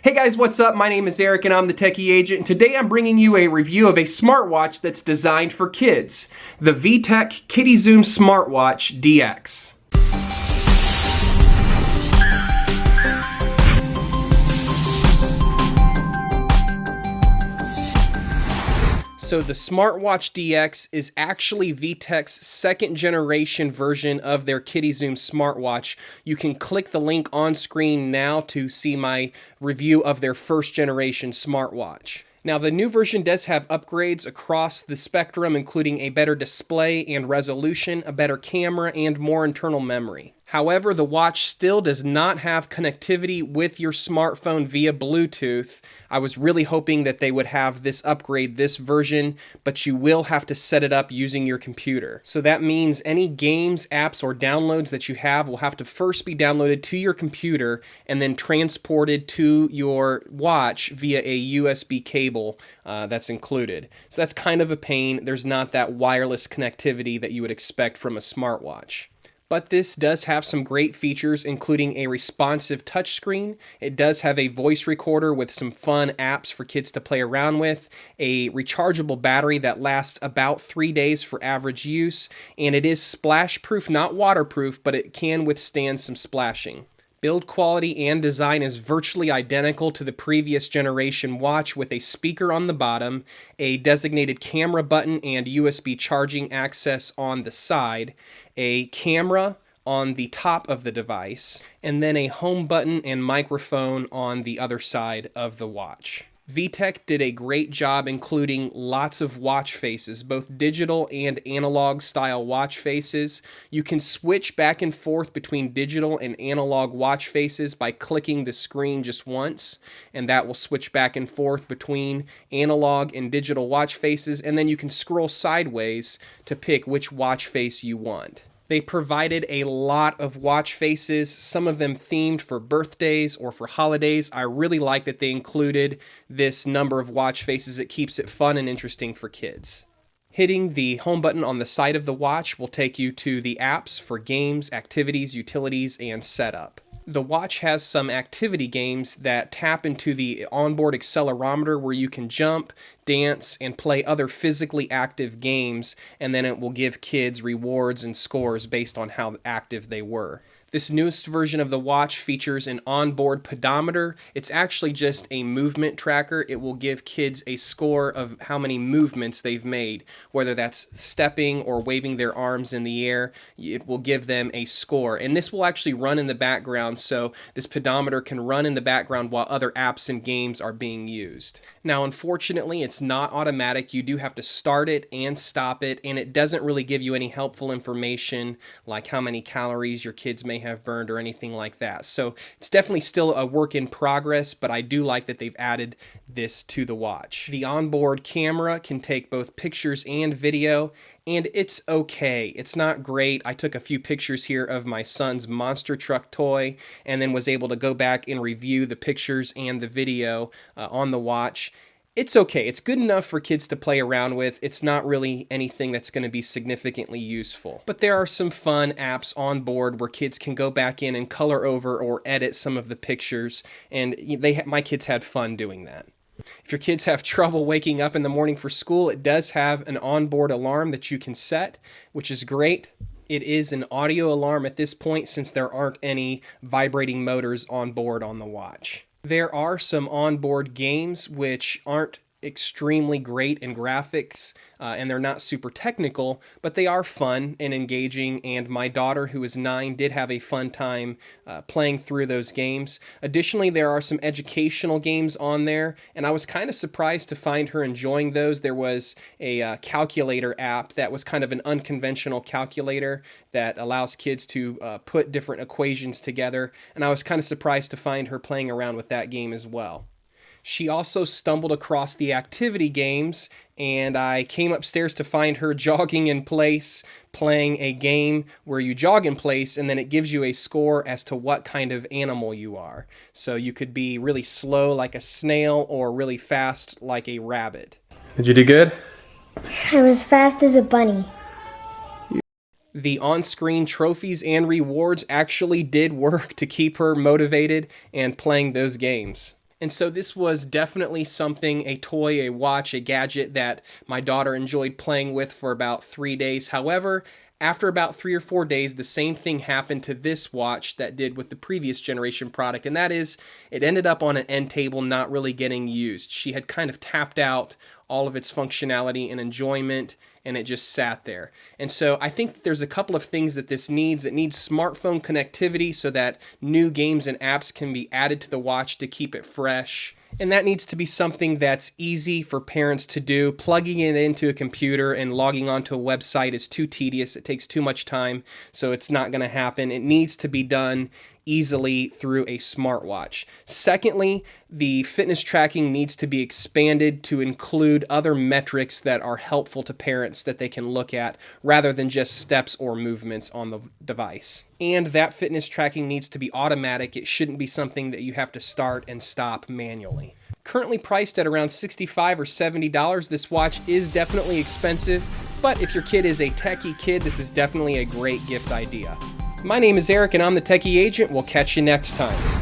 Hey guys, what's up? My name is Eric and I'm the Techy Agent, and today I'm bringing you a review of a smartwatch that's designed for kids, the VTECH Kidizoom Smartwatch DX. So the Smartwatch DX is actually VTECH's second generation version of their Kidizoom smartwatch. You can click the link on screen now to see my review of their first generation smartwatch. Now, the new version does have upgrades across the spectrum, including a better display and resolution, a better camera, and more internal memory. However, the watch still does not have connectivity with your smartphone via Bluetooth. I was really hoping that they would have this upgrade this version, but you will have to set it up using your computer. So that means any games, apps, or downloads that you have will have to first be downloaded to your computer and then transported to your watch via a USB cable that's included. So that's kind of a pain. There's not that wireless connectivity that you would expect from a smartwatch. But this does have some great features, including a responsive touchscreen. It does have a voice recorder with some fun apps for kids to play around with, a rechargeable battery that lasts about 3 days for average use, and it is splash-proof, not waterproof, but it can withstand some splashing. Build quality and design is virtually identical to the previous generation watch, with a speaker on the bottom, a designated camera button and USB charging access on the side, a camera on the top of the device, and then a home button and microphone on the other side of the watch. VTECH did a great job including lots of watch faces, both digital and analog style watch faces. You can switch back and forth between digital and analog watch faces by clicking the screen just once, and that will switch back and forth between analog and digital watch faces, and then you can scroll sideways to pick which watch face you want. They provided a lot of watch faces, some of them themed for birthdays or for holidays. I really like that they included this number of watch faces. It keeps it fun and interesting for kids. Hitting the home button on the side of the watch will take you to the apps for games, activities, utilities, and setup. The watch has some activity games that tap into the onboard accelerometer where you can jump, dance, and play other physically active games, and then it will give kids rewards and scores based on how active they were. This newest version of the watch features an onboard pedometer. It's actually just a movement tracker. It will give kids a score of how many movements they've made, whether that's stepping or waving their arms in the air. It will give them a score. And this will actually run in the background, so this pedometer can run in the background while other apps and games are being used. Now, unfortunately, it's not automatic. You do have to start it and stop it, and it doesn't really give you any helpful information like how many calories your kids may have burned or anything like that. So it's definitely still a work in progress, but I do like that they've added this to the watch. The onboard camera can take both pictures and video, and it's okay. It's not great. I took a few pictures here of my son's monster truck toy and then was able to go back and review the pictures and the video on the watch. It's okay. It's good enough for kids to play around with. It's not really anything that's going to be significantly useful. But there are some fun apps on board where kids can go back in and color over or edit some of the pictures, and my kids had fun doing that. If your kids have trouble waking up in the morning for school, it does have an onboard alarm that you can set, which is great. It is an audio alarm at this point since there aren't any vibrating motors on board on the watch. There are some onboard games which aren't extremely great in graphics, and they're not super technical, but they are fun and engaging, and my daughter, who is 9, did have a fun time playing through those games. Additionally, there are some educational games on there, and I was kind of surprised to find her enjoying those. There was a calculator app that was kind of an unconventional calculator that allows kids to put different equations together, and I was kind of surprised to find her playing around with that game as well. She also stumbled across the activity games, and I came upstairs to find her jogging in place, playing a game where you jog in place, and then it gives you a score as to what kind of animal you are. So you could be really slow like a snail or really fast like a rabbit. Did you do good? I was fast as a bunny. The on-screen trophies and rewards actually did work to keep her motivated and playing those games. And so this was definitely something, a toy, a watch, a gadget that my daughter enjoyed playing with for about 3 days. However, after about 3 or 4 days, the same thing happened to this watch that did with the previous generation product, and that is it ended up on an end table not really getting used. She had kind of tapped out all of its functionality and enjoyment, and it just sat there. And so I think that there's a couple of things that this needs. It needs smartphone connectivity so that new games and apps can be added to the watch to keep it fresh. And that needs to be something that's easy for parents to do. Plugging it into a computer and logging onto a website is too tedious. It takes too much time, so it's not going to happen. It needs to be done easily through a smartwatch. Secondly, the fitness tracking needs to be expanded to include other metrics that are helpful to parents that they can look at rather than just steps or movements on the device. And that fitness tracking needs to be automatic. It shouldn't be something that you have to start and stop manually. Currently priced at around $65 or $70, this watch is definitely expensive, but if your kid is a techie kid, this is definitely a great gift idea. My name is Eric and I'm the Techy Agent. We'll catch you next time.